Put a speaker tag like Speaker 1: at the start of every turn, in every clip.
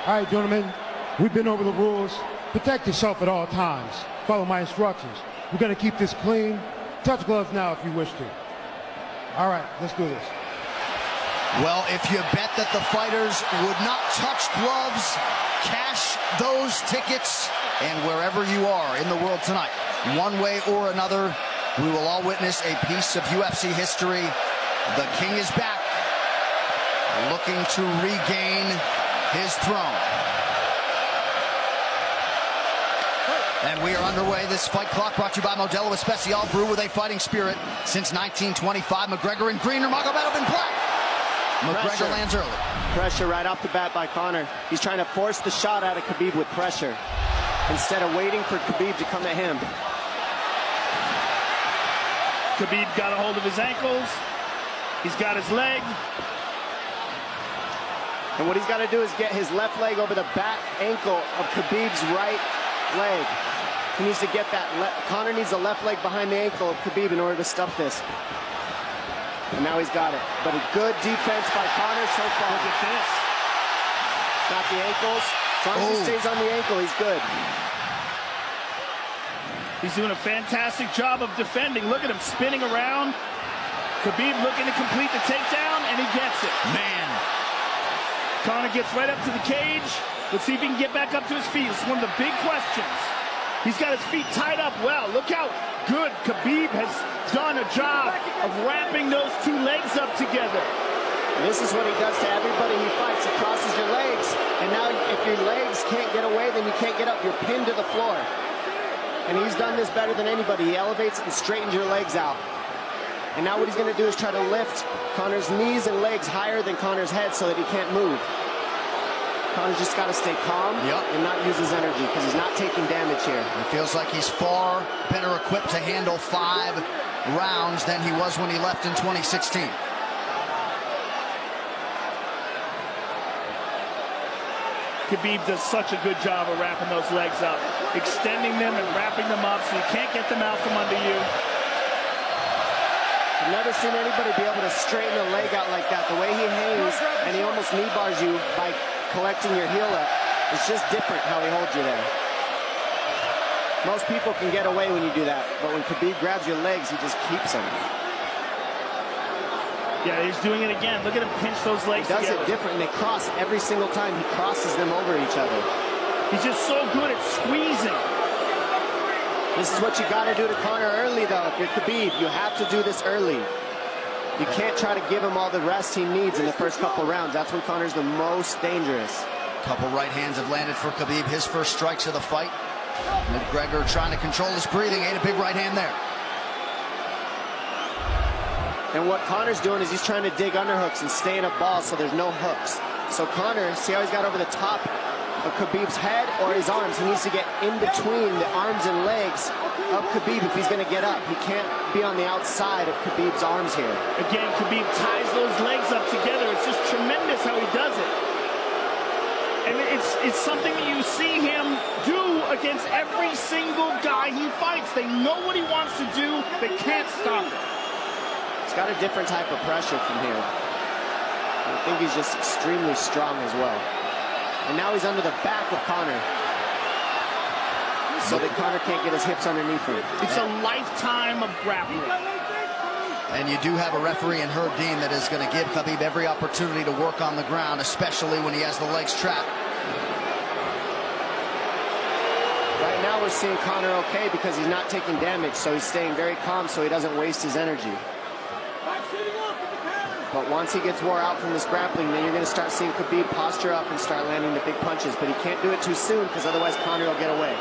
Speaker 1: All right, gentlemen, we've been over the rules. Protect yourself at all times. Follow my instructions. We're going to keep this clean. Touch gloves now if you wish to. All right, let's do this.
Speaker 2: Well, if you bet that the fighters would not touch gloves, cash those tickets, and wherever you are in the world tonight, one way or another, we will all witness a piece of UFC history. The King is back, looking to regain his throne. And we are underway. This fight clock brought to you by Modelo Especial, brew with a fighting spirit since 1925. McGregor in green, Nurmagomedov in black. McGregor lands early.
Speaker 3: Pressure right off the bat by Conor. He's trying to force the shot out of Khabib with pressure instead of waiting for Khabib to come at him.
Speaker 4: Khabib got a hold of his ankles. He's got his leg.
Speaker 3: And what he's got to do is get his left leg over the back ankle of Khabib's right leg. He needs to get that. Conor needs the left leg behind the ankle of Khabib in order to stuff this. And now he's got it. But a good defense by Conor so far.
Speaker 4: Look at this.
Speaker 3: Got the ankles. As long as he stays on the ankle, he's good.
Speaker 4: He's doing a fantastic job of defending. Look at him spinning around. Khabib looking to complete the takedown, and he gets it.
Speaker 2: Man.
Speaker 4: Conor gets right up to the cage. Let's see if he can get back up to his feet. It's one of the big questions. He's got his feet tied up well. Look how good Khabib has done a job of wrapping those two legs up together.
Speaker 3: This is what he does to everybody he fights. He crosses your legs, and now if your legs can't get away, then you can't get up. You're pinned to the floor. And he's done this better than anybody. He elevates and straightens your legs out. And now what he's going to do is try to lift Conor's knees and legs higher than Conor's head so that he can't move. Conor's just got to stay calm and not use his energy because he's not taking damage here.
Speaker 2: It feels like he's far better equipped to handle 5 rounds than he was when he left in 2016.
Speaker 4: Khabib does such a good job of wrapping those legs up, extending them and wrapping them up so you can't get them out from under you.
Speaker 3: I've never seen anybody be able to straighten a leg out like that. The way he hangs, and he almost knee bars you by collecting your heel up. It's just different how he holds you there. Most people can get away when you do that, but when Khabib grabs your legs, he just keeps them.
Speaker 4: Yeah, he's doing it again. Look at him pinch those legs together.
Speaker 3: He does it different, and they cross every single time. He crosses them over each other.
Speaker 4: He's just so good at squeezing.
Speaker 3: This is what you got to do to Conor early, though. If you're Khabib, you have to do this early. You can't try to give him all the rest he needs in the first couple rounds. That's when Conor's the most dangerous.
Speaker 2: Couple right hands have landed for Khabib. His first strikes of the fight. McGregor trying to control his breathing. Ate a big right hand there.
Speaker 3: And what Conor's doing is he's trying to dig underhooks and stay in a ball so there's no hooks. So Conor, see how he's got over the top of Khabib's head or his arms? He needs to get in between the arms and legs of Khabib if he's going to get up. He can't be on the outside of Khabib's arms here.
Speaker 4: Again, Khabib ties those legs up together. It's just tremendous how he does it. And it's something that you see him do against every single guy he fights. They know what he wants to do. They can't stop it.
Speaker 3: He's got a different type of pressure from here. I think he's just extremely strong as well. And now he's under the back of Conor, so that Conor can't get his hips underneath him.
Speaker 4: It's a lifetime of grappling.
Speaker 2: And you do have a referee in Herb Dean that is going to give Khabib every opportunity to work on the ground, especially when he has the legs trapped.
Speaker 3: Right now we're seeing Conor okay because he's not taking damage, so he's staying very calm so he doesn't waste his energy. But once he gets wore out from this grappling, then you're going to start seeing Khabib posture up and start landing the big punches. But he can't do it too soon because otherwise Conor will get away.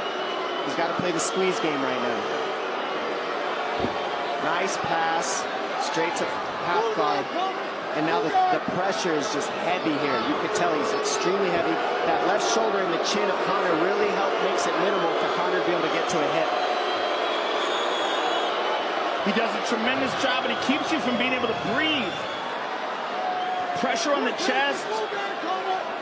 Speaker 3: He's got to play the squeeze game right now. Nice pass, straight to half guard. And now the pressure is just heavy here. You can tell he's extremely heavy. That left shoulder and the chin of Conor really makes it minimal for Conor to be able to get to a hit.
Speaker 4: He does a tremendous job, and he keeps you from being able to breathe. Pressure on the chest,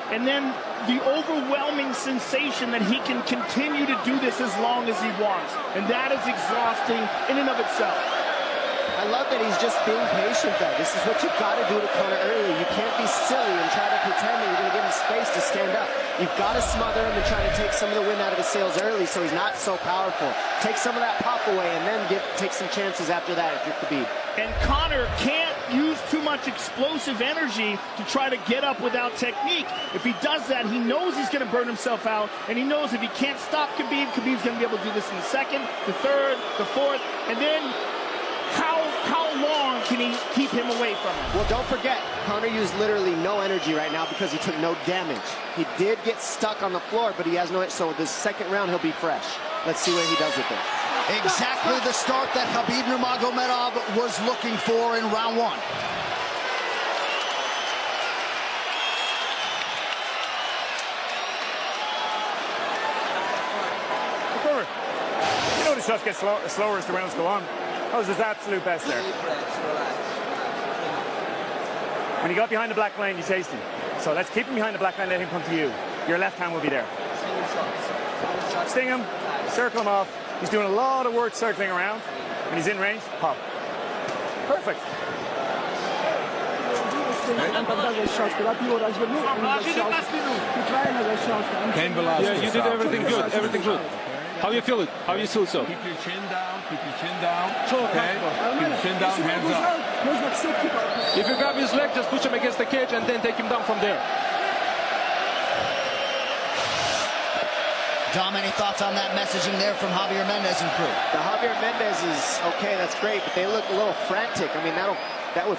Speaker 4: and then the overwhelming sensation that he can continue to do this as long as he wants. And that is exhausting in and of itself.
Speaker 3: I I love that he's just being patient, though. This is what you've got to do to Conor early. You can't be silly and try to pretend that you're going to give him space to stand up. You've got to smother him and try to take some of the wind out of his sails early so he's not so powerful. Take some of that pop away and then take some chances after that if you're Khabib.
Speaker 4: And Conor can't use too much explosive energy to try to get up without technique. If he does that, he knows he's going to burn himself out, and he knows if he can't stop Khabib, Khabib's going to be able to do this in the second, the third, the fourth, and then how long can he keep him away from him?
Speaker 3: Well, don't forget, Conor used literally no energy right now because he took no damage. He did get stuck on the floor, but he has no, so this second round he'll be fresh. Let's see what he does with it.
Speaker 2: Exactly the start that Khabib Nurmagomedov was looking for in round one.
Speaker 5: You know the shots get slower as the rounds go on. That was his absolute best there. When he got behind the black line, you chased him. So let's keep him behind the black line, let him come to you. Your left hand will be there. Sting him, circle him off. He's doing a lot of work circling around. When he's in range, pop. Perfect.
Speaker 6: Yeah, you did everything good, everything good. How you feel it? How you feel so?
Speaker 7: Keep your chin down, keep your chin down. Okay? Keep your chin down, hands up.
Speaker 6: If you grab his leg, just push him against the cage and then take him down from there.
Speaker 2: Dom, any thoughts on that messaging there from Javier Mendez and crew?
Speaker 3: The Javier Mendez is okay, that's great, but they look a little frantic. I mean, that would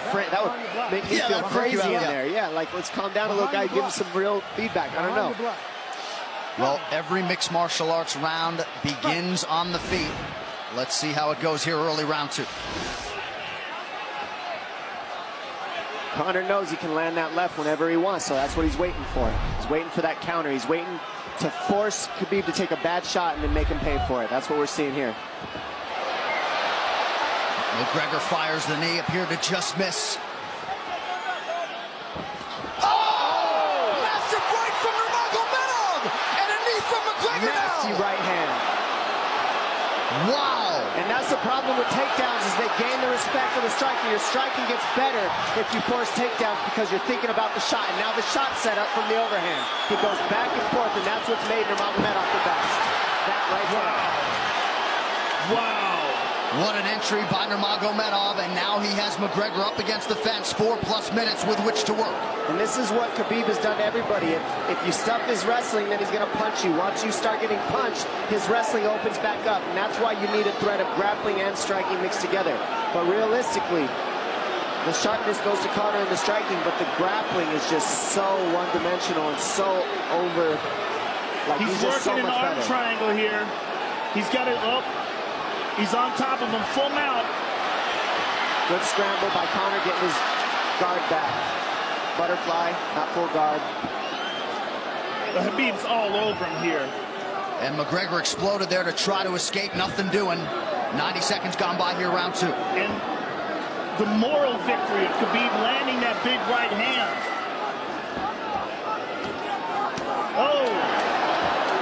Speaker 3: make me feel crazy in there. Yeah, like let's calm down a little guy, give him some real feedback. I don't know.
Speaker 2: Well, every mixed martial arts round begins on the feet. Let's see how it goes here early round two.
Speaker 3: Conor knows he can land that left whenever he wants, so that's what he's waiting for. He's waiting for that counter. He's waiting to force Khabib to take a bad shot and then make him pay for it. That's what we're seeing here.
Speaker 2: McGregor fires the knee, appeared to just miss.
Speaker 3: Nasty right hand.
Speaker 2: Wow.
Speaker 3: And that's the problem with takedowns is they gain the respect of the striker. Your striking gets better if you force takedowns because you're thinking about the shot. And now the shot's set up from the overhand. He goes back and forth, and that's what's made Nurmagomedov the best. That right hand.
Speaker 4: Wow.
Speaker 2: What an entry by Nurmagomedov, and now he has McGregor up against the fence, 4+ minutes with which to work.
Speaker 3: And this is what Khabib has done to everybody. If you stuff his wrestling, then he's going to punch you. Once you start getting punched, his wrestling opens back up, and that's why you need a threat of grappling and striking mixed together. But realistically, the sharpness goes to Conor in the striking, but the grappling is just so one-dimensional and so over. Like
Speaker 4: he's
Speaker 3: just
Speaker 4: working
Speaker 3: so
Speaker 4: an arm triangle here. He's got it up. He's on top of him, full mount.
Speaker 3: Good scramble by Conor, getting his guard back. Butterfly, not full guard.
Speaker 4: The Khabib's all over him here.
Speaker 2: And McGregor exploded there to try to escape, nothing doing. 90 seconds gone by here, round two.
Speaker 4: And the moral victory of Khabib landing that big right hand. Oh,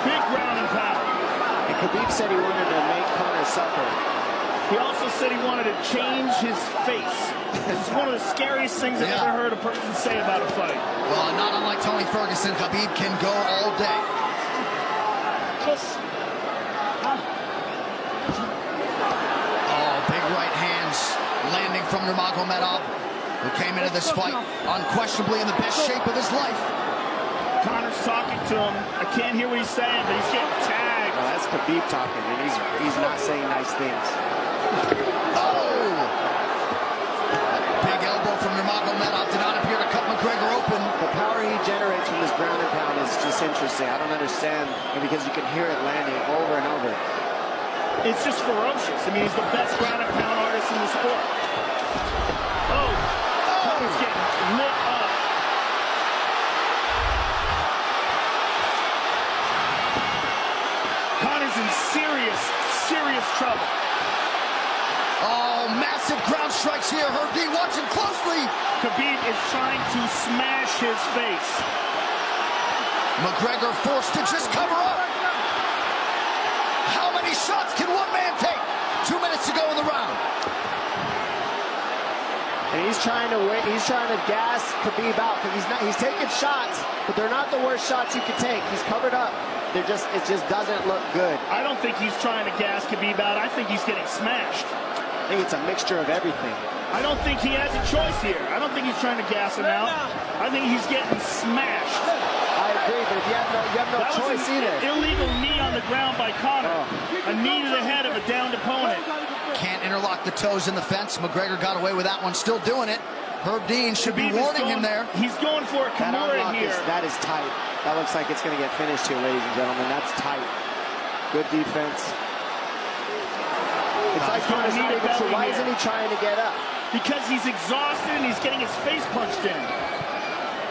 Speaker 4: big ground and pound.
Speaker 3: And Khabib said he wanted to make Conor suffer.
Speaker 4: He also said he wanted to change his face. It's one of the scariest things I've ever heard a person say about a fight.
Speaker 2: Well, not unlike Tony Ferguson, Khabib can go all day. Oh, big right hands landing from Nurmagomedov, who came into this fight unquestionably in the best shape of his life.
Speaker 4: Conor's talking to him. I can't hear what he's saying, but he's getting tagged.
Speaker 3: No, that's Khabib talking, and he's not saying nice things.
Speaker 2: Oh! Big elbow from Nurmagomedov did not appear to cut McGregor open.
Speaker 3: The power he generates from this ground and pound is just interesting. I don't understand, because you can hear it landing over and over.
Speaker 4: It's just ferocious. I mean, he's the best ground and pound artist in the sport. Oh! Conor's getting lit up. Conor's in serious trouble.
Speaker 2: Oh, massive ground strikes here. Herb watching closely.
Speaker 4: Khabib is trying to smash his face.
Speaker 2: McGregor forced to just cover up. How many shots can one man take? 2 minutes to go in the round.
Speaker 3: And he's trying to win. He's trying to gas Khabib out because he's taking shots, but they're not the worst shots you can take. He's covered up. It just doesn't look good.
Speaker 4: I don't think he's trying to gas Khabib out. I think he's getting smashed.
Speaker 3: I think it's a mixture of everything.
Speaker 4: I don't think he has a choice here. I don't think he's trying to gas him out. I think he's getting smashed.
Speaker 3: I agree, but if you have no choice either.
Speaker 4: Illegal knee on the ground by Conor. A knee to the head of a downed opponent.
Speaker 2: Can't interlock the toes in the fence. McGregor got away with that one, still doing it. Herb Dean should be warning him there.
Speaker 4: He's going for a Kimura here.
Speaker 3: That is tight. That looks like it's going to get finished here, ladies and gentlemen. That's tight. Good defense. It's like Conor's not even sure. Why isn't he trying to get up?
Speaker 4: Because he's exhausted and he's getting his face punched in.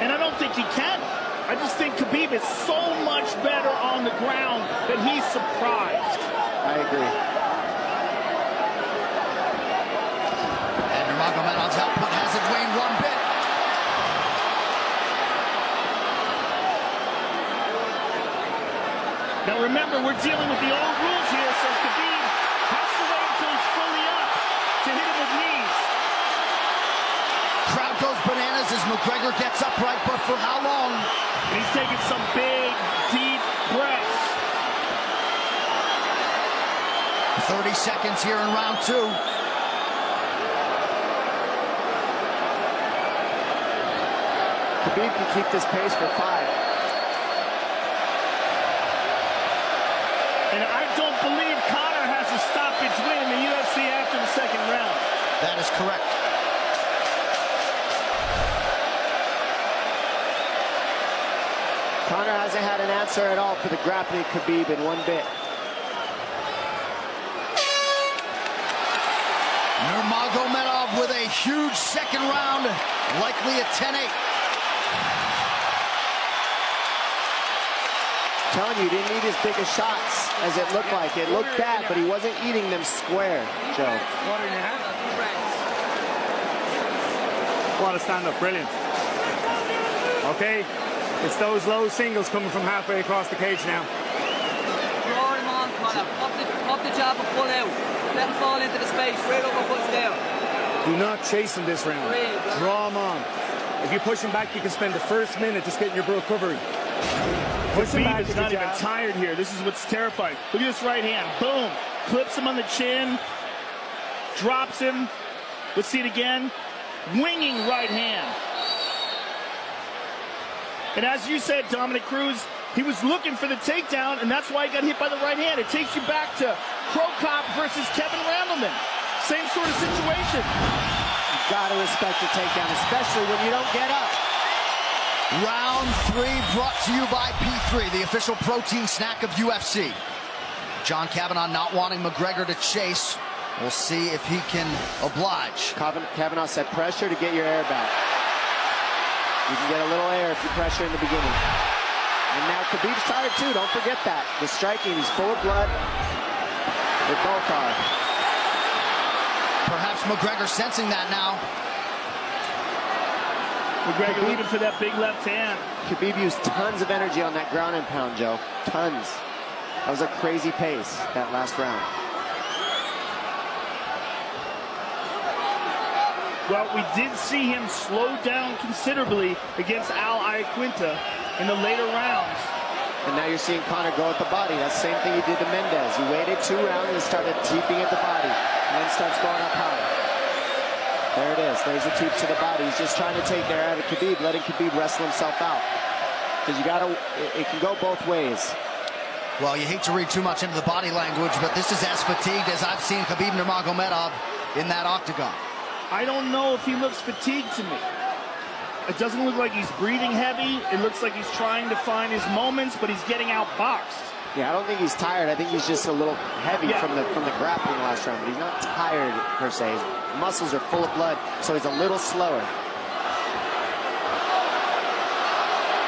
Speaker 4: And I don't think he can. I just think Khabib is so much better on the ground that he's surprised.
Speaker 3: I agree.
Speaker 2: And Nurmagomedov's output hasn't waned one bit.
Speaker 4: Now remember, we're dealing with the old rules here, so Khabib has to wait until he's fully up to hit him with knees.
Speaker 2: Crowd goes bananas as McGregor gets upright, but for how long?
Speaker 4: And he's taking some big, deep breaths.
Speaker 2: 30 seconds here in round 2.
Speaker 3: Khabib can keep this pace for 5.
Speaker 4: And I don't believe Conor has a stoppage win in the UFC after the second round.
Speaker 2: That is correct.
Speaker 3: Conor hasn't had an answer at all for the grappling Khabib in one bit.
Speaker 2: Nurmagomedov with a huge second round, likely a 10-8.
Speaker 3: Telling you, he didn't need as big of shots as it looked like. It looked bad, but he wasn't eating them square, Joe.
Speaker 5: What a stand-up, brilliant. Okay, it's those low singles coming from halfway across the cage now.
Speaker 8: Draw him on, Conor. Pop the jab and pull out. Let him fall into the space. Straight over, push down.
Speaker 5: Do not chase him this round. Draw him on. If you push him back, you can spend the first minute just getting your recovery.
Speaker 4: Khabib is not even tired here. This is what's terrifying. Look at this right hand. Boom. Clips him on the chin. Drops him. Let's see it again. Winging right hand. And as you said, Dominic Cruz, he was looking for the takedown, and that's why he got hit by the right hand. It takes you back to Crow Cop versus Kevin Randleman. Same sort of situation.
Speaker 3: You've got to respect the takedown, especially when you don't get up.
Speaker 2: Round 3 brought to you by P3, the official protein snack of UFC. John Kavanagh not wanting McGregor to chase. We'll see if he can oblige.
Speaker 3: Kavanagh said pressure to get your air back. You can get a little air if you pressure in the beginning. And now Khabib's tired too, don't forget that. The striking, he's full of blood. They both are.
Speaker 2: Perhaps McGregor sensing that now.
Speaker 4: McGregor looking for that big left hand.
Speaker 3: Khabib used tons of energy on that ground and pound, Joe. Tons. That was a crazy pace, that last round.
Speaker 4: Well, we did see him slow down considerably against Al Iaquinta in the later rounds.
Speaker 3: And now you're seeing Conor go at the body. That's the same thing he did to Mendez. He waited 2 rounds and started teeping at the body. And then starts going up high. There it is. There's a teep to the body. He's just trying to take their out of Khabib, letting Khabib wrestle himself out. Because you gotta, it can go both ways.
Speaker 2: Well, you hate to read too much into the body language, but this is as fatigued as I've seen Khabib Nurmagomedov in that octagon.
Speaker 4: I don't know if he looks fatigued to me. It doesn't look like he's breathing heavy. It looks like he's trying to find his moments, but he's getting outboxed.
Speaker 3: Yeah, I don't think he's tired. I think he's just a little heavy from the grappling last round, but he's not tired per se. His muscles are full of blood, so he's a little slower.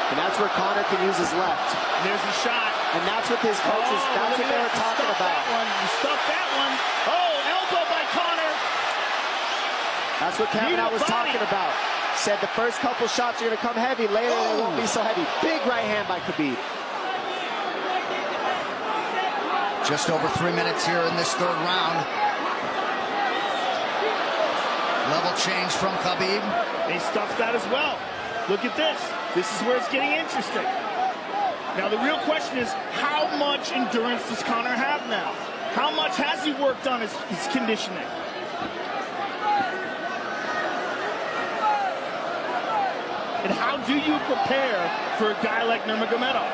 Speaker 3: And that's where Conor can use his left.
Speaker 4: There's a shot.
Speaker 3: And that's what his coaches, that's what they were talking about.
Speaker 4: You stuffed that one. Oh, elbow by Conor.
Speaker 3: That's what Kavanagh was talking about. Said the first couple shots are going to come heavy. Later, they won't be so heavy. Big right hand by Khabib.
Speaker 2: Just over 3 minutes here in this 3rd round. Level change from Khabib.
Speaker 4: They stuffed that as well. Look at this. This is where it's getting interesting. Now, the real question is, how much endurance does Conor have now? How much has he worked on his conditioning? And how do you prepare for a guy like Nurmagomedov?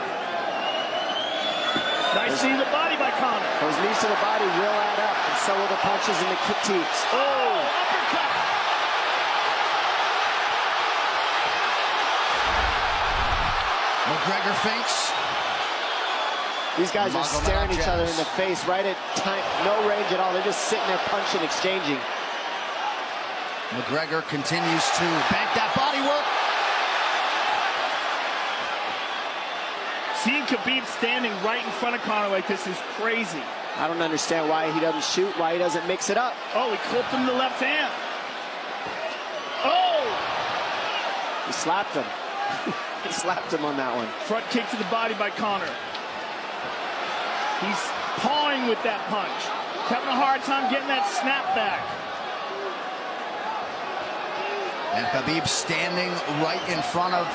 Speaker 4: Nice knee to the body by Conor.
Speaker 3: Those knees to the body will add up, and so will the punches and the kick teeps.
Speaker 4: Oh, uppercut.
Speaker 2: McGregor feints.
Speaker 3: These guys are staring each other in the face right at time, no range at all. They're just sitting there punching, exchanging.
Speaker 2: McGregor continues to bank that body work.
Speaker 4: Seeing Khabib standing right in front of Conor like this is crazy.
Speaker 3: I don't understand why he doesn't shoot, why he doesn't mix it up.
Speaker 4: Oh, he clipped him the left hand. Oh!
Speaker 3: He slapped him. He slapped him on that one.
Speaker 4: Front kick to the body by Conor. He's pawing with that punch. Having a hard time getting that snap back.
Speaker 2: And Khabib standing right in front of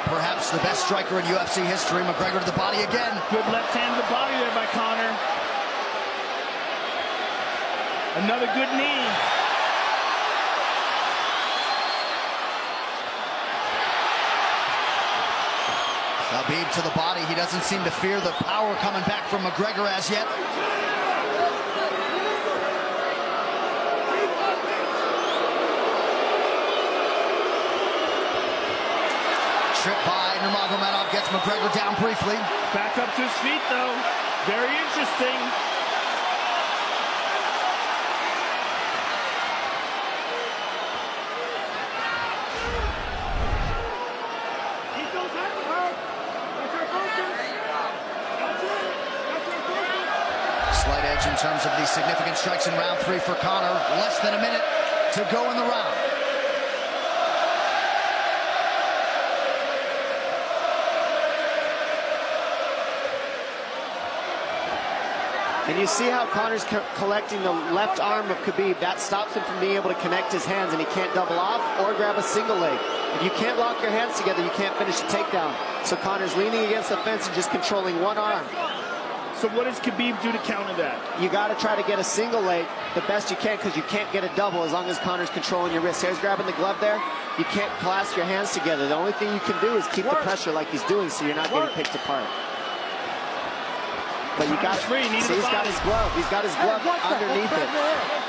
Speaker 2: perhaps the best striker in UFC history. McGregor to the body again.
Speaker 4: Good left hand to the body there by Conor. Another good knee.
Speaker 2: Khabib to the body. He doesn't seem to fear the power coming back from McGregor as yet. Trip by Nurmagomedov gets McGregor down briefly.
Speaker 4: Back up to his feet, though. Very interesting.
Speaker 2: Slight edge in terms of these significant strikes in round 3 for Conor. Less than a minute to go in the round.
Speaker 3: And you see how Conor's collecting the left arm of Khabib. That stops him from being able to connect his hands, and he can't double off or grab a single leg. If you can't lock your hands together, you can't finish the takedown. So Conor's leaning against the fence and just controlling one arm.
Speaker 4: So what does Khabib do to counter that?
Speaker 3: You got to try to get a single leg the best you can, because you can't get a double as long as Conor's controlling your wrist. Here's grabbing the glove there. You can't clasp your hands together. The only thing you can do is keep the pressure like he's doing, so you're not getting picked apart. But you got
Speaker 4: free.
Speaker 3: See, he's got his glove. He's got his glove underneath it.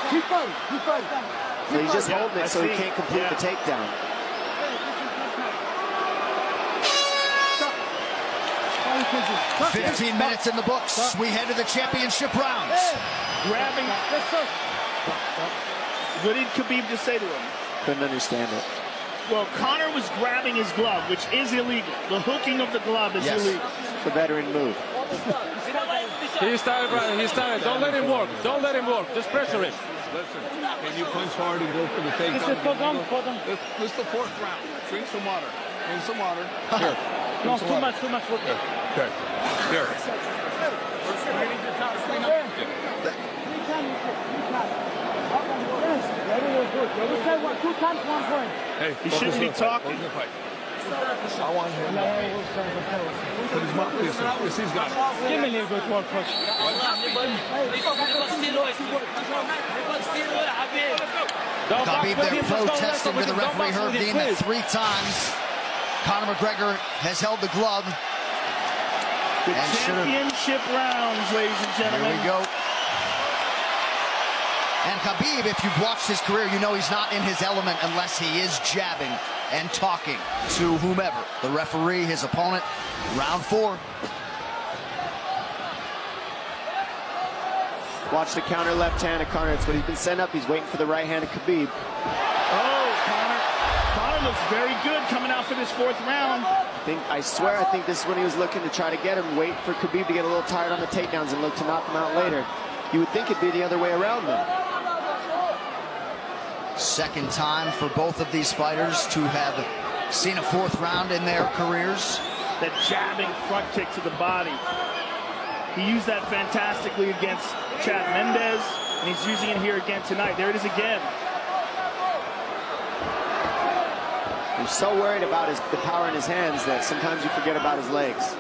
Speaker 1: Keep fighting. Keep fighting.
Speaker 3: So he's just holding it so he can't complete the takedown.
Speaker 1: Stop.
Speaker 2: 15 minutes in the books. We head to the championship rounds.
Speaker 4: Grabbing. What did Khabib just say to him?
Speaker 3: Couldn't understand it.
Speaker 4: Well, Conor was grabbing his glove, which is illegal. The hooking of the glove is illegal.
Speaker 3: It's a veteran move.
Speaker 6: He started, brother. He started. Don't let him work. Don't let him work. Just pressure him.
Speaker 7: Listen, can you punch hard and go for the takedown? This is the 4th round. Drink some water. Drink some water. Here.
Speaker 4: No, too much water.
Speaker 7: Okay. Here. Hey,
Speaker 4: he shouldn't be talking.
Speaker 7: I want him to put his mouth. This he's got it.
Speaker 4: Give me a little bit more push.
Speaker 2: Khabib there protesting to the referee Herb Dean that 3 times Conor McGregor has held the glove.
Speaker 4: The championship rounds, ladies and gentlemen.
Speaker 2: Here we go. And Khabib, if you've watched his career, you know he's not in his element unless he is jabbing and talking to whomever. The referee, his opponent, round 4.
Speaker 3: Watch the counter left hand of Conor. It's what he's been setting up. He's waiting for the right hand of Khabib.
Speaker 4: Oh, Conor looks very good coming out for this 4th round.
Speaker 3: I swear, I think this is when he was looking to try to get him, wait for Khabib to get a little tired on the takedowns and look to knock him out later. You would think it'd be the other way around though.
Speaker 2: Second time for both of these fighters to have seen a 4th round in their careers.
Speaker 4: That jabbing front kick to the body. He used that fantastically against Chad Mendes, and he's using it here again tonight. There it is again.
Speaker 3: You're so worried about the power in his hands that sometimes you forget about his legs.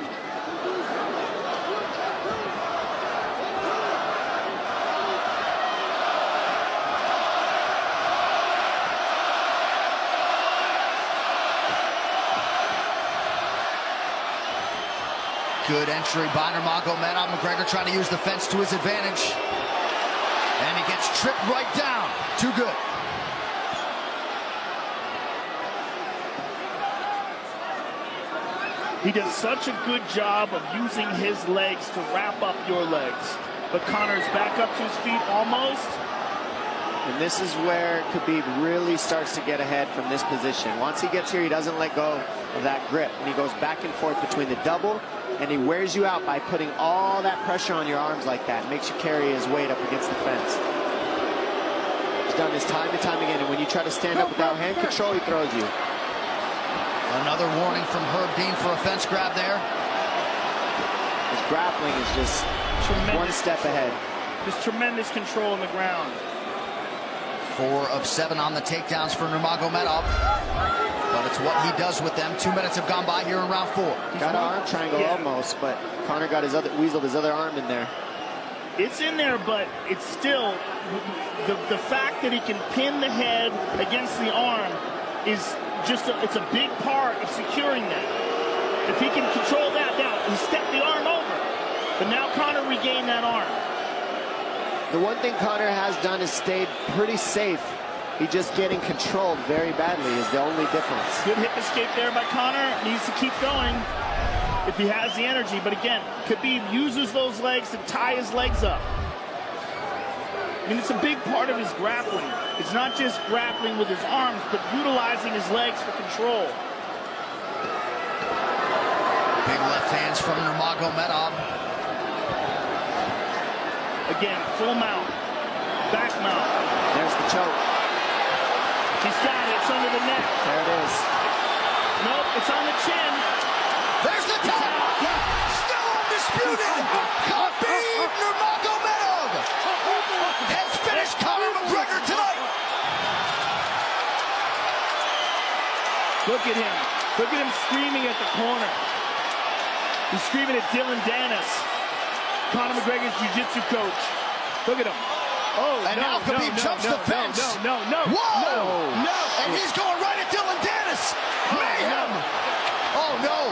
Speaker 2: Good entry by Nurmagomedov. McGregor trying to use the fence to his advantage. And he gets tripped right down. Too good.
Speaker 4: He does such a good job of using his legs to wrap up your legs. But Conor's back up to his feet almost.
Speaker 3: And this is where Khabib really starts to get ahead from this position. Once he gets here, he doesn't let go of that grip. And he goes back and forth between the double, and he wears you out by putting all that pressure on your arms like that. It makes you carry his weight up against the fence. He's done this time and time again. And when you try to stand up without hand control, he throws you.
Speaker 2: Another warning from Herb Dean for a fence grab there.
Speaker 3: His grappling is just one step ahead.
Speaker 4: Just tremendous control on the ground.
Speaker 2: 4 of 7 on the takedowns for Nurmagomedov. But it's what he does with them. 2 minutes have gone by here in round 4.
Speaker 3: Got an arm triangle almost, but Conor got weaseled his other arm in there.
Speaker 4: It's in there, but it's still the fact that he can pin the head against the arm is just it's a big part of securing that. If he can control that, now he stepped the arm over, but now Conor regained that arm.
Speaker 3: The one thing Conor has done is stayed pretty safe. He just getting controlled very badly is the only difference.
Speaker 4: Good hip escape there by Conor. Needs to keep going if he has the energy. But again, Khabib uses those legs to tie his legs up. I mean, it's a big part of his grappling. It's not just grappling with his arms, but utilizing his legs for control.
Speaker 2: Big left hands from Nurmagomedov.
Speaker 4: Again, full mount, back mount.
Speaker 3: There's the choke.
Speaker 4: He's got it. It's under the neck.
Speaker 3: There it is.
Speaker 4: Nope, it's on the chin.
Speaker 2: There's the tap. Still undisputed. Khabib Nurmagomedov has finished Conor McGregor tonight.
Speaker 4: Look at him. Look at him screaming at the corner. He's screaming at Dylan Dennis, Conor McGregor's jiu-jitsu coach. Look at him. Oh,
Speaker 2: and now Khabib jumps the fence.
Speaker 4: No.
Speaker 2: Whoa! No! And he's going right at Dylan Dennis. Mayhem! Oh, no.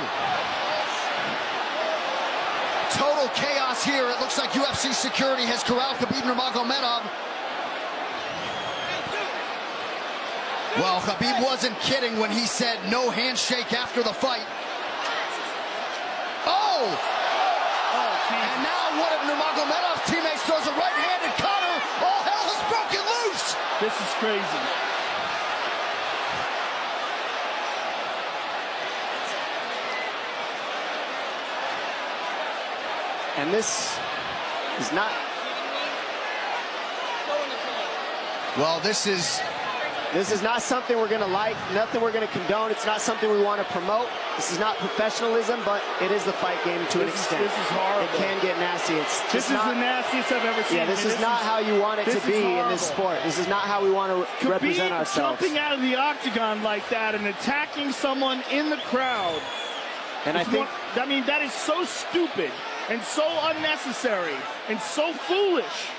Speaker 2: Total chaos here. It looks like UFC security has corralled Khabib Nurmagomedov. Well, Khabib wasn't kidding when he said no handshake after the fight. Oh! And now one of Nurmagomedov's teammates throws a right hand at Conor. All hell has broken loose.
Speaker 4: This is crazy.
Speaker 3: And this is not...
Speaker 2: Well, this is
Speaker 3: not something we're going to like, nothing we're going to condone. It's not something we want to promote. This is not professionalism, but it is the fight game to an extent.
Speaker 4: This is horrible.
Speaker 3: It can get nasty.
Speaker 4: This is the nastiest I've ever seen.
Speaker 3: Yeah, this is not how you want it to be in this sport. This is not how we want to represent ourselves.
Speaker 4: Jumping out of the octagon like that and attacking someone in the crowd.
Speaker 3: And
Speaker 4: I mean, that is so stupid and so unnecessary and so foolish.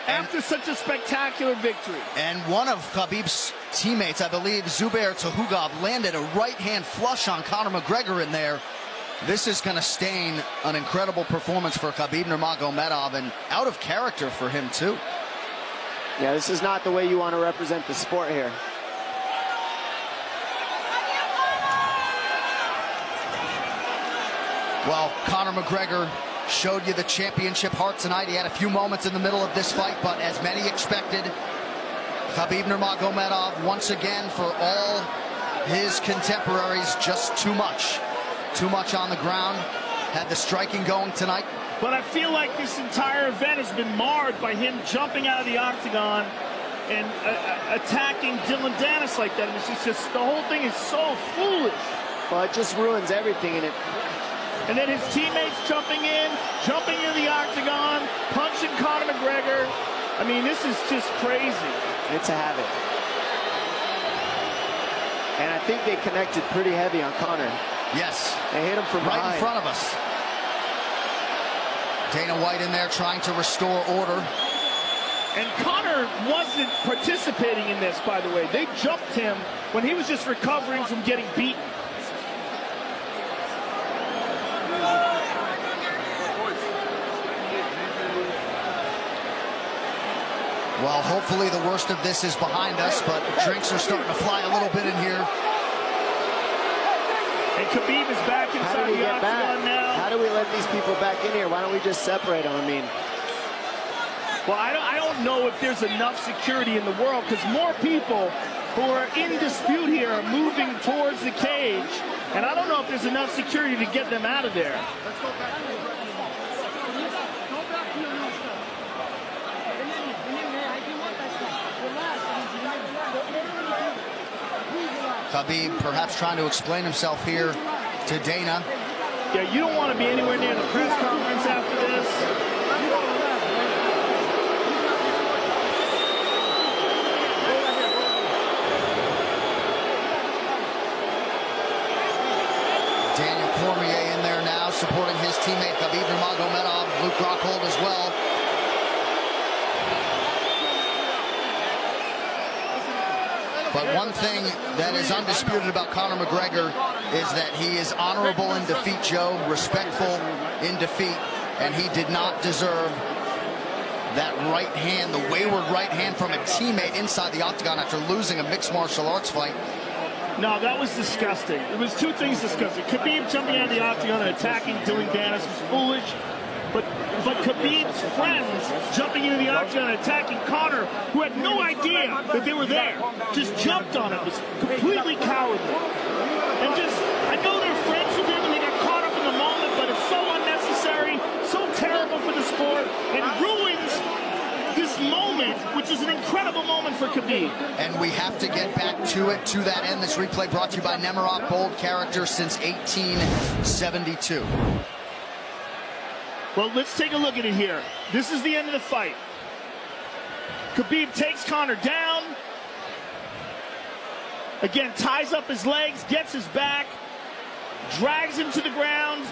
Speaker 4: After such a spectacular victory.
Speaker 2: And one of Khabib's teammates, I believe, Zubair Tukhugov, landed a right-hand flush on Conor McGregor in there. This is going to stain an incredible performance for Khabib Nurmagomedov, and out of character for him, too.
Speaker 3: Yeah, this is not the way you want to represent the sport here.
Speaker 2: Well, Conor McGregor showed you the championship heart tonight. He had a few moments in the middle of this fight, but as many expected, Khabib Nurmagomedov, once again, for all his contemporaries, just too much. Too much on the ground. Had the striking going tonight.
Speaker 4: But I feel like this entire event has been marred by him jumping out of the octagon and attacking Dylan Dennis like that. And it's just the whole thing is so foolish.
Speaker 3: Well, it just ruins everything in it.
Speaker 4: And then his teammates jumping in the octagon, punching Conor McGregor. I mean, this is just crazy.
Speaker 3: It's a habit. And I think they connected pretty heavy on Conor.
Speaker 2: Yes.
Speaker 3: They hit him from
Speaker 2: right
Speaker 3: behind.
Speaker 2: in front of us. Dana White in there trying to restore order.
Speaker 4: And Conor wasn't participating in this, by the way. They jumped him when he was just recovering from getting beaten.
Speaker 2: Well, hopefully the worst of this is behind us, but drinks are starting to fly a little bit in here.
Speaker 4: And Khabib is back inside the octagon now.
Speaker 3: How do we let these people back in here? Why don't we just separate them? I mean,
Speaker 4: well, I don't know if there's enough security in the world, because more people who are in dispute here are moving towards the cage, and I don't know if there's enough security to get them out of there.
Speaker 2: Khabib perhaps trying to explain himself here to Dana.
Speaker 4: Yeah, you don't want to be anywhere near the press conference after this.
Speaker 2: Daniel Cormier in there now, supporting his teammate Khabib Nurmagomedov, Luke Rockhold as well. But one thing that is undisputed about Conor McGregor is that he is honorable in defeat, Joe, respectful in defeat, and he did not deserve that right hand, the wayward right hand from a teammate inside the octagon after losing a mixed martial arts fight.
Speaker 4: No, that was disgusting. It was two things disgusting. Khabib jumping out of the octagon and attacking Dylan Dennis was foolish. But Khabib's friends jumping into the octagon and attacking Conor, who had no idea that they were there, just jumped on him, was completely cowardly. And just, I know they're friends with him and they got caught up in the moment, but it's so unnecessary, so terrible for the sport, and ruins this moment, which is an incredible moment for Khabib.
Speaker 2: And we have to get back to it, to that end. This replay brought to you by Nemiroff, bold character since 1872.
Speaker 4: Well, let's take a look at it here. This is the end of the fight. Khabib takes Conor down. Again, ties up his legs, gets his back, drags him to the ground.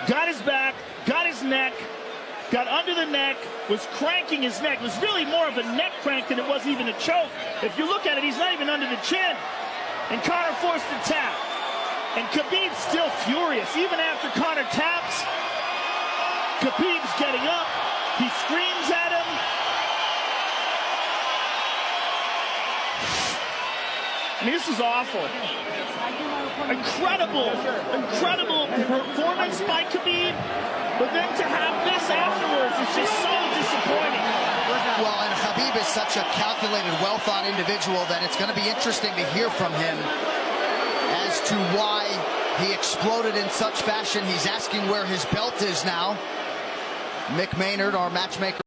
Speaker 4: Got his back, got his neck, got under the neck, was cranking his neck. It was really more of a neck crank than it was even a choke. If you look at it, he's not even under the chin. And Conor forced the tap. And Khabib's still furious. Even after Conor taps, Khabib's getting up. He screams at him. I mean, this is awful. Incredible performance by Khabib. But then to have this afterwards is just so disappointing.
Speaker 2: Well, and Khabib is such a calculated, well-thought individual that it's going to be interesting to hear from him as to why he exploded in such fashion. He's asking where his belt is now. Mick Maynard, our matchmaker.